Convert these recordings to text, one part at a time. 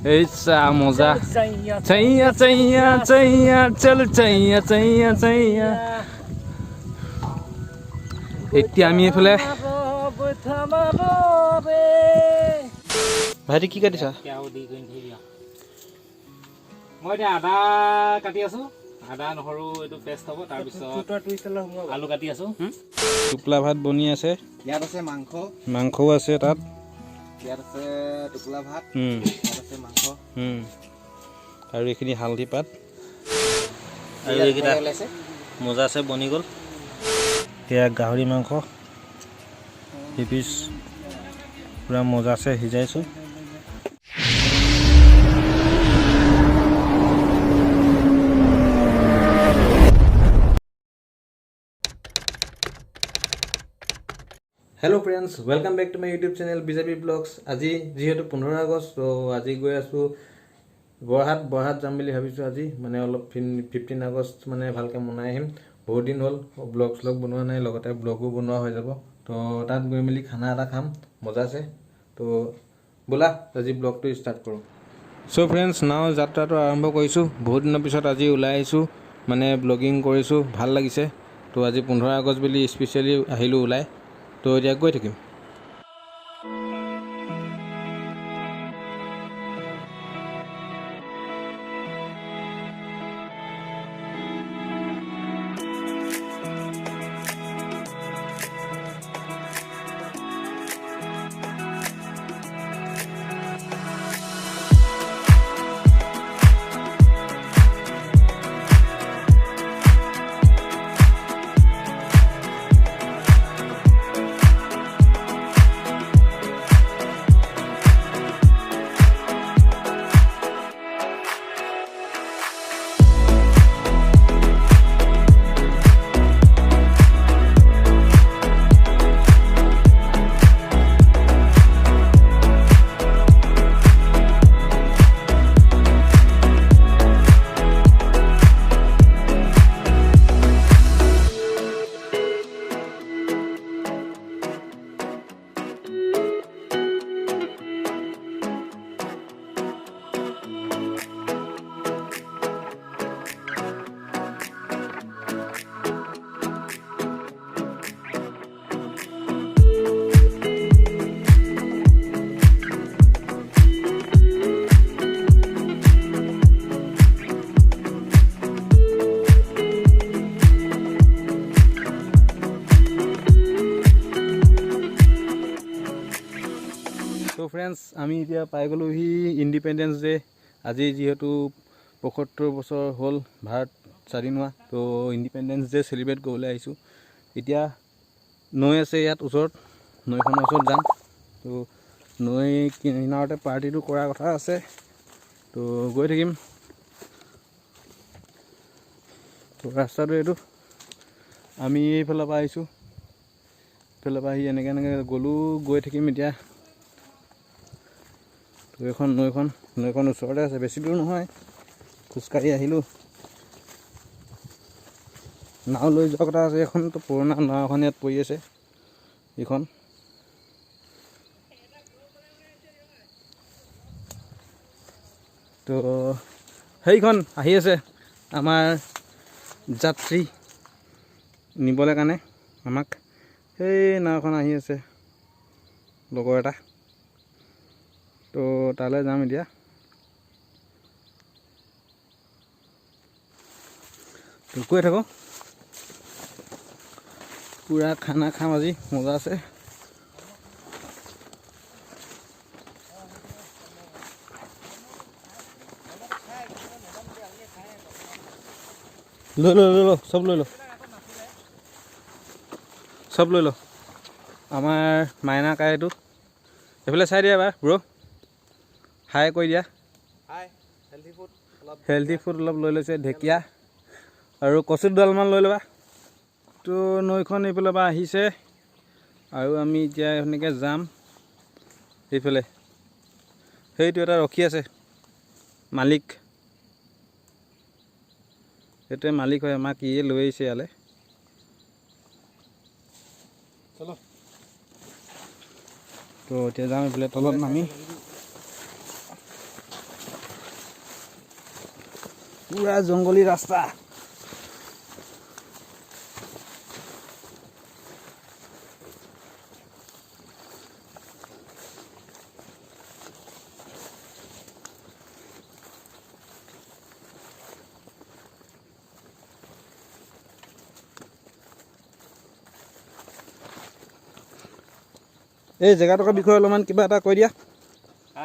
ऐसा मजा चैया चैया चैया चल चैया चैया चैया এতিয়া আমি এফালে ভাইটি কি কাটিছা মই এতিয়া আদা কাটি আছো আদা নহৰু এটো পেষ্ট হ'ব তাৰ পিছত আলু কাটি আছো টুকলা ভাত বনি আছে ইয়াত আছে মাংসও আছে তাত ইয়াত আছে টুকলা ভাত ইয়াত আছে মাংস আৰু এইখিনি হালধি পাত আৰু এইকেইটা মজা আছে বনি গ'ল এয়া গাহৰি মাংস পিছ পুৰা মজা আছে সিজাইছো hello friends welcome back to my YouTube channel BJP blogs আজি যেহেতু 15 আগষ্ট তো আজি গৈ আছো বৰহাট যাম বুলি ভাবিছো আজি মানে অলপ 15 আগষ্ট মানে ভালকে মনাই আহিম বহুত দিন হল ব্লগ বনোৱা নাই লগতে ব্লগও বনোৱা হৈ যাব তো তাত গৈ মিলি খানা এটা খাম মজা আছে তো বলা আজি ব্লগটো ষ্টাৰ্ট কৰো সো फ्रेंड्स নাও যাত্ৰাটো আৰম্ভ কৰিছো বহুত দিনৰ পিছত আজি ওলাই আহিছো মানে ব্লগিং কৰিছো ভাল লাগিছে তো আজি 15 আগষ্ট বুলি স্পেশালি আহিলো ওলাই তো এতিয়া গৈ থাকিম তো फ्रेंड्स আমি এতিয়া পাই গলো হি ইন্ডিপেন্ডেন্স ডে আজি যেহেতু 75 বছৰ হল ভাৰত স্বাধীন হোৱা তো ইন্ডিপেন্ডেন্স ডে সেলিব্ৰেট কৰিবলৈ আহিছো এতিয়া নৈ আছে ইয়াত ওচৰত নৈখনৰ ওচৰত যাম তো নৈ কিনাৰতে পাৰ্টিটো কৰাৰ কথা আছে তো গৈ থাকিম তো ৰাস্তাটো এইটো আমি এইফালে পৰা আহিছো এইফালে পৰা আহি এনেকৈ গলো গৈ থাকিম এতিয়া তো এখন নৈখন ওচৰতে আছে বেছি দূৰ নহয় খোজকাঢ়ি আহিলো নাও লৈ যোৱা কথা আছে এখন তো পুৰণা নাও এখন ইয়াত পৰি আছে এইখন তো সেইখন আহি আছে আমাৰ যাত্ৰী নিবলৈ কাৰণে আমাক সেই নাওখন আহি আছে লগৰ এটা তো তালৈ যাম এতিয়া তো কৈ থাকো পুৰা খানা খাম আজি মজা আছে লৈ লো সব লৈ লো আমাৰ মাইনা কাইটো এইফালে চাই দিয়া এবাৰ ব্ৰ হাই কৈ দিয়া হাই হেলদি ফুড অলপ লৈ লৈছে ঢেকীয়া আৰু কচু ডালমান লৈ ল'বা তো নৈখন এইফালে পৰা আহিছে আৰু আমি এতিয়া এনেকৈ যাম এইফালে সেইটো এটা ৰখি আছে মালিক এইটোৱে মালিক হয় আমাক ইয়ে লৈ আহিছে ইয়ালৈ চলো তো এতিয়া যাম এইফালে তলত নামি পুৰা জংগলী ৰাস্তা। এই জেগাটোৰ বিষয়ে অলপমান কিবা এটা কৈ দিয়া।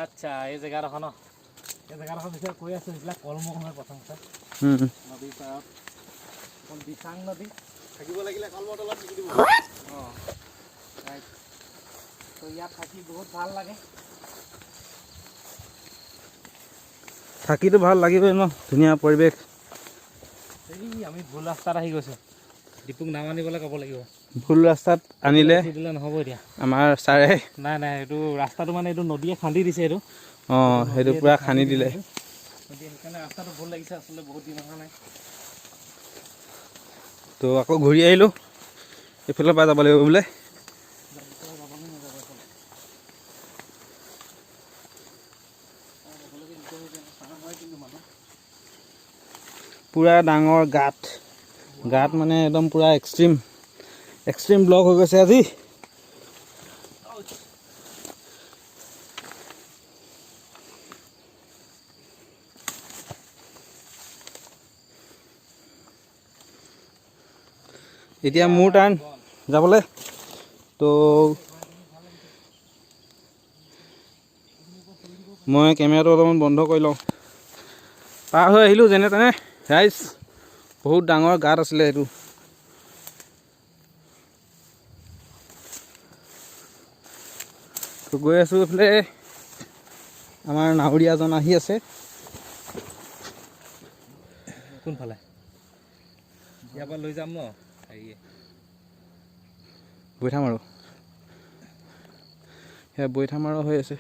আচ্ছা, এই জেগাডোখৰ ন, এই জেগাডোখৰ বিষয়ে কৈ আছোঁ। এইবিলাক কলমৌ হয় প্ৰথমতে। নদীৰ পাৰত এখন বিশাং নদী থাকিব লাগিলে কলমৰ তলত নিকি দিব। অঁ, তো ইয়াত থাকি বহুত ভাল লাগে। থাকিতো ভাল লাগিবই ন, ধুনীয়া পৰিৱেশ। এই আমি ভুল ৰাস্তাত আহি গৈছোঁ। দীপুক নাম আনিবলৈ ক'ব লাগিব। ভুল ৰাস্তাত আনিলে দিলে নহ'ব এতিয়া আমাৰ ছাৰে। নাই নাই, এইটো ৰাস্তাটো মানে এইটো নদীয়ে খান্দি দিছে। এইটো সেইটো পূৰা খান্দি দিলে। সেইকাৰণে ৰাস্তাটো ভুল লাগিছে আচলতে, বহুত দিন অহা নাই। তো আকৌ ঘূৰি আহিলোঁ, এইফালৰ পৰা যাব লাগিব বোলে। পূৰা ডাঙৰ গাঁত মানে একদম পূৰা এক্সট্ৰিম ব্লক হৈ গৈছে আজি। এতিয়া মোৰ টাৰ্ণ যাবলৈ। তো মই কেমেৰাটো অলপমান বন্ধ কৰি লওঁ। পাৰ হৈ আহিলোঁ যেনে তেনে ৰাইজ। বহুত ডাঙৰ গাঁত আছিলে এইটো। তো গৈ আছোঁ এইফালে। আমাৰ নাৱৰীয়াজন আহি আছে। কোনফালে? ইয়াৰ পৰা লৈ যাম ন, হেৰিয়ে বৈঠামাৰো। সেয়া বৈঠামাৰো হৈ আছে।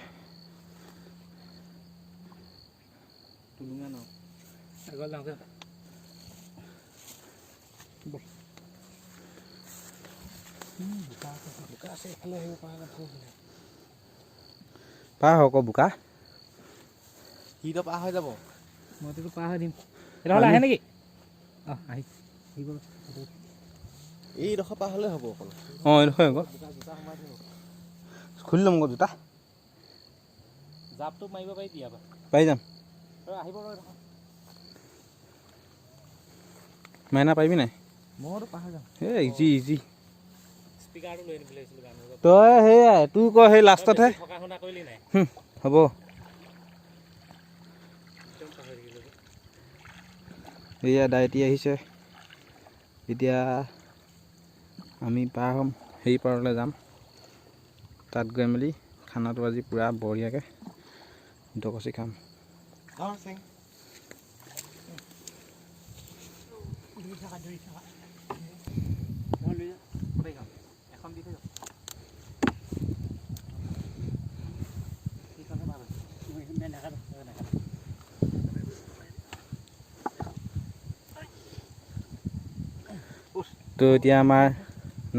টুলুঙা ন আগত যাওঁতে বোকা আছে, এইফালে আহিব পৰা পাৰ হওক বোকা। সিটো পাৰ হৈ যাব, মইতো পাৰ হৈ দিম। এইডোখৰলৈ আহে নেকি? অঁ, আহিব। এইডোখৰ পাৰ হ'লে হ'ব অকল। অঁ, এইডোখৰ আকৌ খুলি ল'ম আকৌ জোতা। জাপটো মাৰিব পাৰি দিয়া পাই যাম। আহিব মাইনা পাৰিবি নাই? মইতো পাৰ হৈ যাম। এই ইজি। স্পীকাৰটো লৈ আনিব লাগিছিল গান বজাব। তই সেয়াই তোৰ ক সেই লাষ্টতহে থকা শুনা কৰিলি নাই? হ'ব। এয়া ডাইটি আহিছে। এতিয়া আমি পাৰ হ'ম, সেই পাৰলৈ যাম। তাত গৈ মেলি খানাটো আজি পূৰা বঢ়িয়াকৈ ডকচি খাম। তো এতিয়া আমাৰ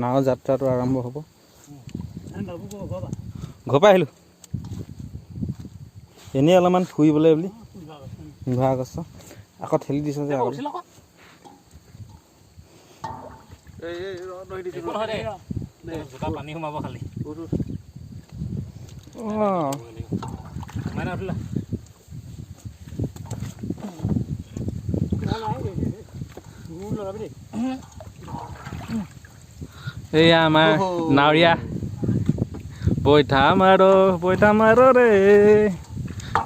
নাও যাত্ৰাটো আৰম্ভ হ'ব। ঘৰৰ পৰা আহিলোঁ এনেই অলপমান ফুৰিবলৈ বুলি। 15 আগষ্ট আকৌ ঠেলি দিছে যে আগত। পানী সোমাব খালি। এয়া আমাৰ নাৱৰীয়া। বৈঠা মাৰো ৰে,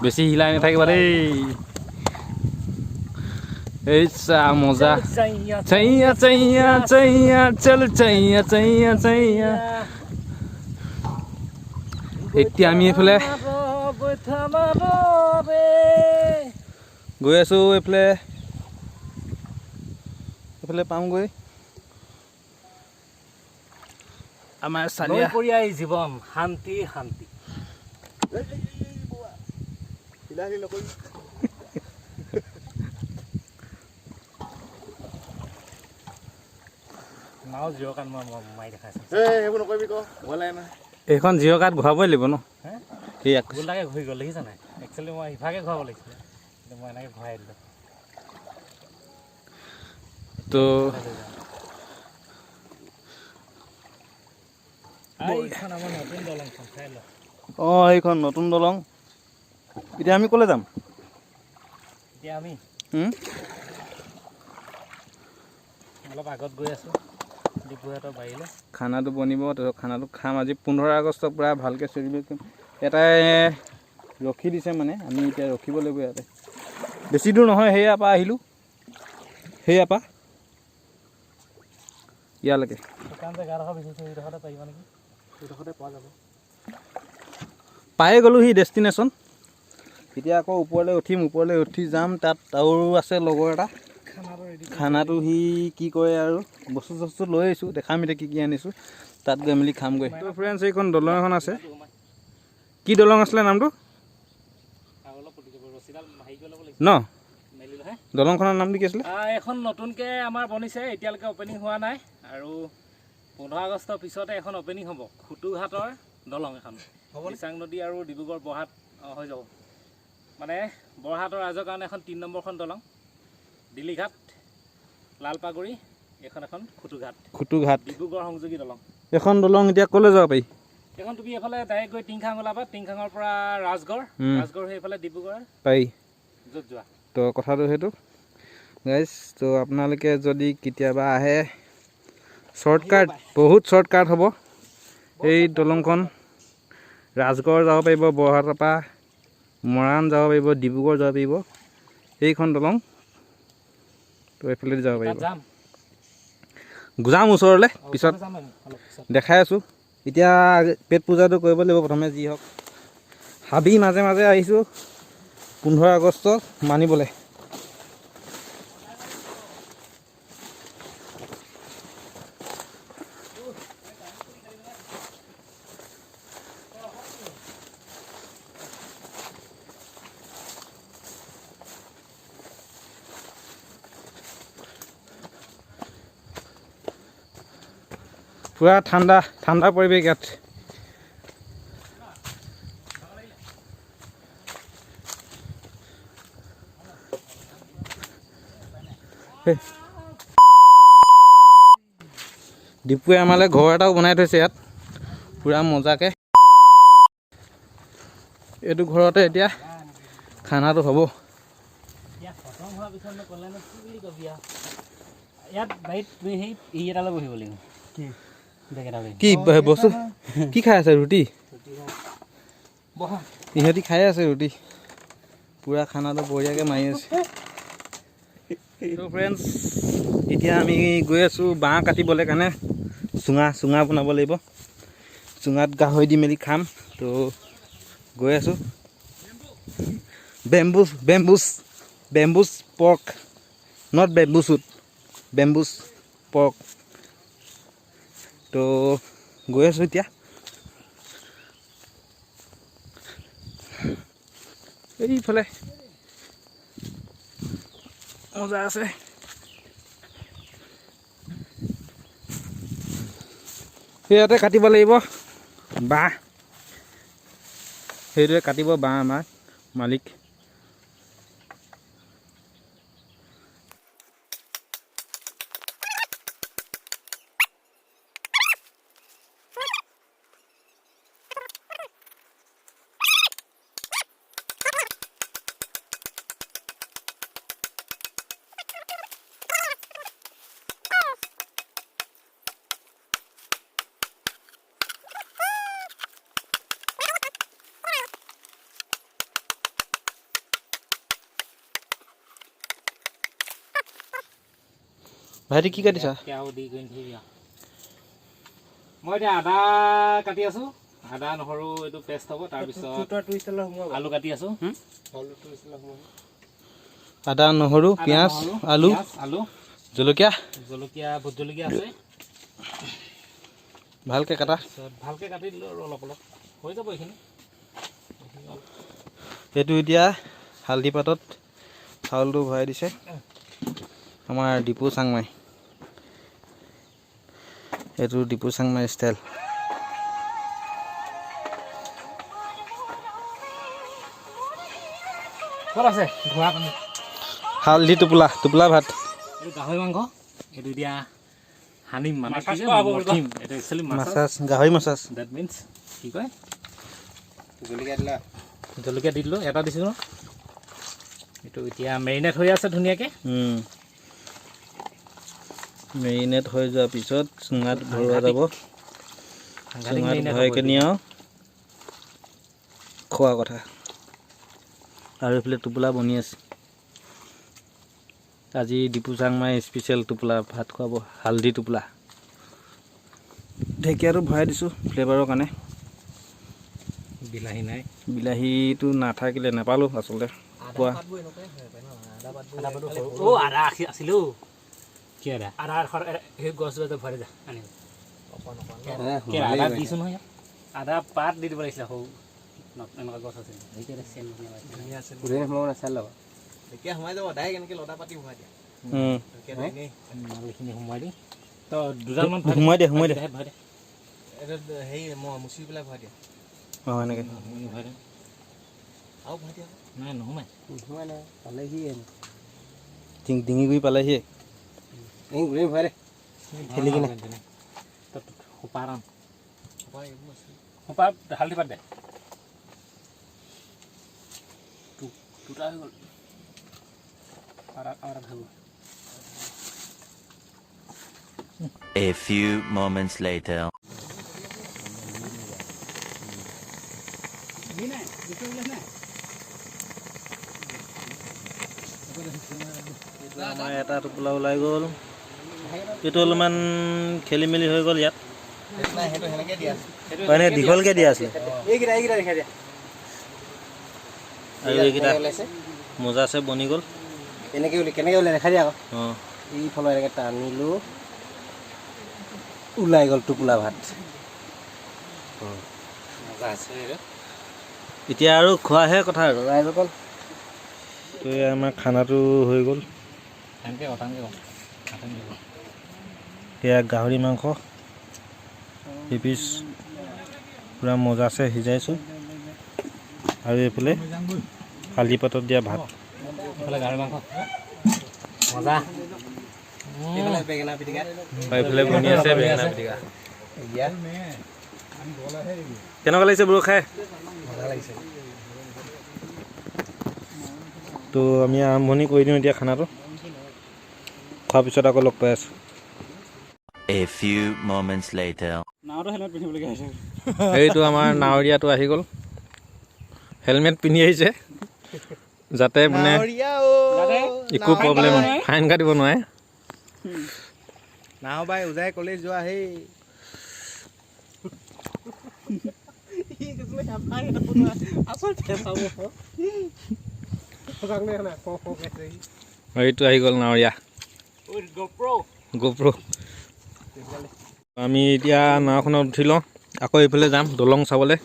বেছি হিলাই নাথাকিবা দেই। এই চা মজা। চৈয়া চল চৈয়া। এতিয়া আমি এইফালে গৈ আছোঁ। এইফালে পামগৈ আমাৰ চালিয়া জীৱন শান্তি। নাও জিৰ' কাৰ্ড মই মাৰি দেখাইছোঁ। সেইবোৰ নকৰিবি ক, ভয় লাগে নহয়। এইখন জিৰ' কাৰ্ড ঘূৰাবই লাগিব ন? গোলাকে ঘূৰি গ'ল দেখিছা নাই? একচুৱেলি মই ইভাগে ঘূৰাব লাগিছিলে, কিন্তু মই এনেকৈ ঘূৰাই দিলোঁ। তো এইখন আমাৰ নতুন দলংখন চাই ল অঁ এইখন নতুন দলং এতিয়া আমি ক'লৈ যাম এতিয়া আমি হুম? অলপ আগত গৈ আছোঁ ডিব্ৰুগড়ৰ বাৰীলৈ খানাটো বনিব তো খানাটো খাম আজি 15 আগষ্টৰ পৰা ভালকৈ চেলিব্ৰেট এটাই ৰখি দিছে মানে আমি এতিয়া ৰখিব লাগিব ইয়াতে বেছি দূৰ নহয় সেয়াৰ পৰা আহিলোঁ সেয়াৰ পৰা ইয়ালৈকে শুকান জেগাডোখৰ বিচাৰিছোঁ এইডোখৰতে পাৰিব নেকি এইডোখৰতে পোৱা যাব পায়ে গ'লোঁ সি ডেষ্টিনেশ্যন এতিয়া আকৌ ওপৰলৈ উঠি যাম তাত আৰু আছে লগৰ এটা খানাটো ৰেডি খানাটো সি কি কৰে আৰু বস্তু চস্তু লৈ আহিছোঁ দেখাম এতিয়া কি আনিছোঁ তাত গৈ মেলি খামগৈ তো ফ্ৰেণ্ডছ এইখন দলং এখন আছে কি দলং আছিলে নামটো আৰু অলপ ফুটি যাব ৰছীডাল হেৰি কৰি ল'ব লাগিব ন মেলিলেহে দলংখনৰ নামটো কি আছিলে এখন নতুনকৈ আমাৰ বনিছে এতিয়ালৈকে অপেনিং হোৱা নাই আৰু 15 আগষ্টৰ পিছতে এখন অপেনিং হ'ব খুটুঘাটৰ দলং এখন দিচাং নদী আৰু ডিব্ৰুগড় বৰহাট হৈ যাব মানে বৰহাটৰ ৰাইজৰ কাৰণে এখন 3 নম্বৰখন দলং দিল্লীঘাট লালপাগুৰি এখন খুটুঘাট ডিব্ৰুগড় সংযোগী দলং এখন দলং এতিয়া ক'লৈ যাব পাৰি এখন তুমি এইফালে ডাইৰেক্ট গৈ টিংখাং ওলাবা টিংখাঙৰ পৰা ৰাজগড় হৈ এইফালে ডিব্ৰুগড় পাৰি য'ত যোৱা তো কথাটো সেইটো গাইজ তো আপোনালোকে যদি কেতিয়াবা আহে শ্বৰ্টকাট বহুত শ্বৰ্টকাট হ'ব এই দলংখন ৰাজগড় যাব পাৰিব বৰহাটৰ পৰা মৰাণ যাব পাৰিব ডিব্ৰুগড় যাব পাৰিব এইখন দলং তো এইফালে যাব পাৰিব যাম ওচৰলৈ পিছত দেখাই আছোঁ এতিয়া পেট পূজাটো কৰিব লাগিব প্ৰথমে যি হওক হাবি মাজে মাজে আহিছোঁ 15 আগষ্ট মানিবলৈ পুৰা ঠাণ্ডা পৰিৱেশ ইয়াত ডিপুৱে আমালৈ ঘৰ এটাও বনাই থৈছে ইয়াত পুৰা মজাকৈ এইটো ঘৰতে এতিয়া খানাটো হ'ব ইয়াত বাৰীত তুমি সেই এটালৈ বহিব লাগিব কি বস্তু কি খাই আছে ৰুটি ইহঁতি খাই আছে ৰুটি পুৰা খানাটো বঢ়িয়াকৈ মাৰি আছে ফ্ৰেণ্ডছ এতিয়া আমি গৈ আছোঁ বাঁহ কাটিবলৈ কাৰণে চুঙা বনাব লাগিব চুঙাত গাহৰি দি মেলি খাম তো গৈ আছোঁ বেম্বুজ পৰ্ক নট বেম্বুচুট বেম্বুজ পৰ্ক তো গৈ আছোঁ এতিয়া এইফালে মজা আছে ইয়াতে কাটিব লাগিব বাঁহ সেইটোৱে কাটিব বাঁহ আমাৰ মালিক ভাইটি কি কাটিছা মই এতিয়া আদা কাটি আছোঁ আদা নহৰু এইটো পেষ্ট হ'ব তাৰপিছত আলু কাটি আছোঁ আদা নহৰু পিঁয়াজ আলু জলকীয়া ভোট জলকীয়া আছে ভালকৈ কাটা ভালকৈ কাটি দিলোঁ আৰু অলপ হৈ যাব এইখিনি এইটো এতিয়া হালধি পাতত চাউলটো ভৰাই দিছে আমাৰ ডিপু চাংমাই এইটো ডিপু চাংমাই ষ্টাইল ক'ত আছে ঘোঁৰা পানী হালধি টোপোলা ভাত গাহৰি মাংস এইটো এতিয়া হানিম মানে কি যে মঠিম এটা একচুয়ালি মাছাজ গাহৰি মাছাজ দ্যাট মিন্স কি কয় জলকীয়া দিলা জলকীয়া দি দিলোঁ এটা দিছিলোঁ এইটো এতিয়া মেৰিনেট হৈ আছে ধুনীয়াকৈ মেৰিনেট হৈ যোৱাৰ পিছত চুঙাত ভৰোৱা যাব চুঙাত ভৰাই কিনি আৰু খোৱা কথা আৰু এইফালে টোপোলা বনি আছে আজি ডিপু চাংমাই স্পেচিয়েল টোপোলা ভাত খুৱাব হালধি টোপোলা ঢেকীয়াটো ভৰাই দিছোঁ ফ্লেভাৰৰ কাৰণে বিলাহী নাই বিলাহীটো নাথাকিলে নাপালোঁ আচলতে কোৱা আদা আছিলো কি আদা সেই গছ ভৰাই যা আনি আদা দিছোঁ নহয় আদা পাত দি দিব লাগিছিলে সৰু এনেকুৱা গছ আছিল এতিয়া সোমাই যাব ডাইৰেক্ট এনেকৈ লদা পাতি সোমাই দিয়া মালখিনি সোমাই দিম তো দুডালমান সোমাই দে ভৰাই দে হেৰি মুচি পেলাই ভৰাই দিয়া অঁ এনেকৈ ভৰাই দে আৰু ভৰাই দিয়া নাই নোসোমাই নাই পালেহি ডিঙি গুৰি পালেহি ভৰাই দে ঠেলি কিনে সোপা ৰাম সোপা হালধি পাত দে দুটা হৈ গ'ল A few moments later. আমাৰ এটা টোপোলা ওলাই গ'ল এইটো অলপমান খেলি মেলি হৈ গ'ল ইয়াত মানে দীঘলকৈ দিয়া আছিলে আৰু এইকেইটা মোজাছে বনি গ'ল কেনেকৈ ওলাই দেখা দিয়া আকৌ অঁ এইফালে এনেকৈ টানিলোঁ ওলাই গ'ল টোপোলা ভাত এতিয়া আৰু খোৱাহে কথা আৰু ৰাইজসকল তো আমাৰ খানাটো হৈ গ'ল সেয়া গাহৰি মাংস এপিচ পূৰা মজাছে সিজাইছোঁ আৰু এইফালে হালধি পাতত দিয়া ভাত এইফালে গাহৰি মাংস মজা বেঙেনা পিটিকা এইফালে বনি আছে বেঙেনা পিটিকা কেনেকুৱা লাগিছে ব্ৰ খাই তো আমি আৰম্ভণি কৰি দিওঁ এতিয়া খানাটো খোৱাৰ পিছত আকৌ লগ পাই আছোঁ A few moments later. এইটো আমাৰ নাৱৰীয়াটো আহি গ'ল হেলমেট পিন্ধি আহিছে যাতে মানে একো প্ৰব্লেম ফাইন কাটিব নোৱাৰে নাও বাই উজাই কলেজ যোৱা সেই এইটো আহি গ'ল নাৱৰীয়া গোপ্ৰ আমি এতিয়া নাওখনত উঠি লওঁ আকৌ এইফালে যাম দলং চাবলৈ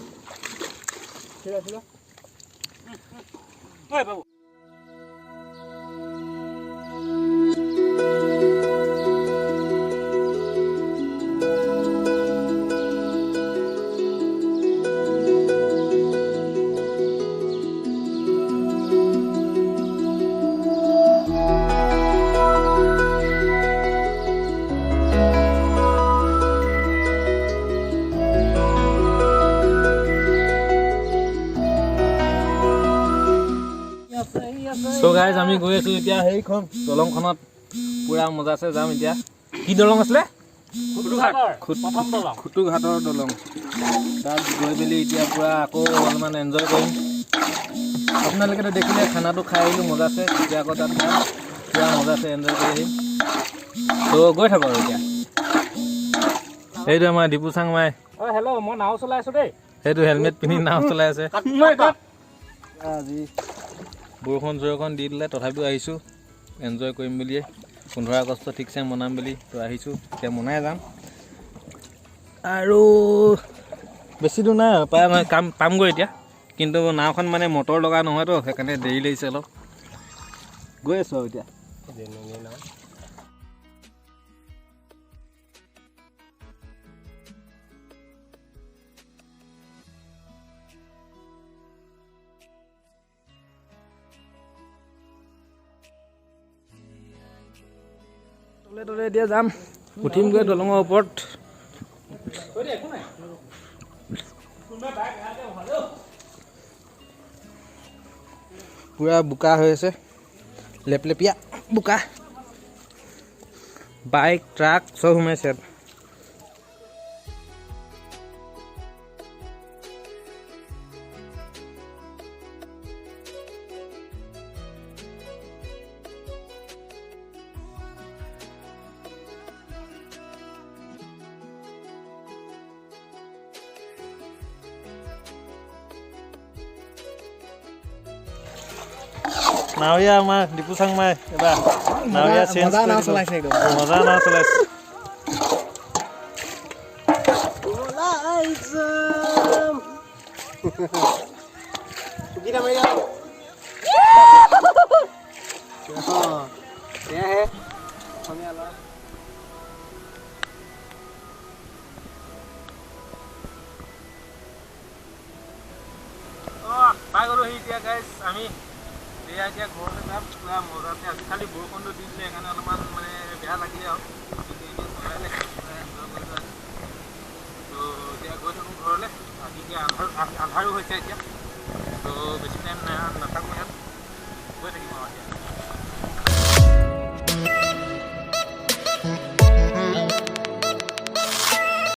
চ' গাইজ আমি গৈ আছোঁ এতিয়া সেইখন দলংখনত পূৰা মজাছে যাম এতিয়া কি দলং আছিলে খুটুঘাটৰ দলং তাত গৈ মেলি এতিয়া পূৰা আকৌ অলপমান এনজয় কৰিম আপোনালোকেতো দেখিলে খানাটো খাই আহিলোঁ মজাছে এতিয়া আকৌ তাত পূৰা মজাছে এনজয় কৰি আহিম ত' গৈ থাকোঁ আৰু এতিয়া সেইটো আমাৰ ডিপু চাংমাই হেল্ল' মই নাও চলাই আছোঁ দেই সেইটো হেলমেট পিন্ধি নাও চলাই আছে আজি বৰষুণ চৰষুণ দি দিলে তথাপিও আহিছোঁ এনজয় কৰিম বুলিয়ে 15 আগষ্ট ঠিকছে মনাম বুলি তো আহিছোঁ এতিয়া মনাই যাম আৰু বেছি দূৰ নাই প্ৰায় মই কাম পামগৈ এতিয়া কিন্তু নাওখন মানে মটৰ লগা নহয়তো সেইকাৰণে দেৰি লাগিছে অলপ গৈ আছোঁ আৰু এতিয়া তলে এতিয়া যাম উঠিমগৈ দলঙৰ ওপৰত পুৰা বোকা হৈ আছে লেপলেপিয়া বোকা বাইক ট্ৰাক চব সোমাইছে নাৱৰীয়া আমাৰ ডিপু চাংমাই এবাৰ নাৱৰীয়া চেঞ্জ কৰি দিলোঁ মজা নাও চলাইছে পাই গ'লো সি এতিয়া গাইজ আমি এতিয়া ঘৰলৈ যাম পুৰা মজাতে আজি খালি বৰষুণটো দিছিলে সেইকাৰণে অলপমান মানে বেয়া লাগিলে আৰু কিন্তু এতিয়া চলাইলে ত' এতিয়া গৈ থাকোঁ ঘৰলৈ আজি এতিয়া আন্ধাৰো হৈছে এতিয়া ত' বেছি টাইম নাথাকোঁ ইয়াত গৈ থাকিম আৰু এতিয়া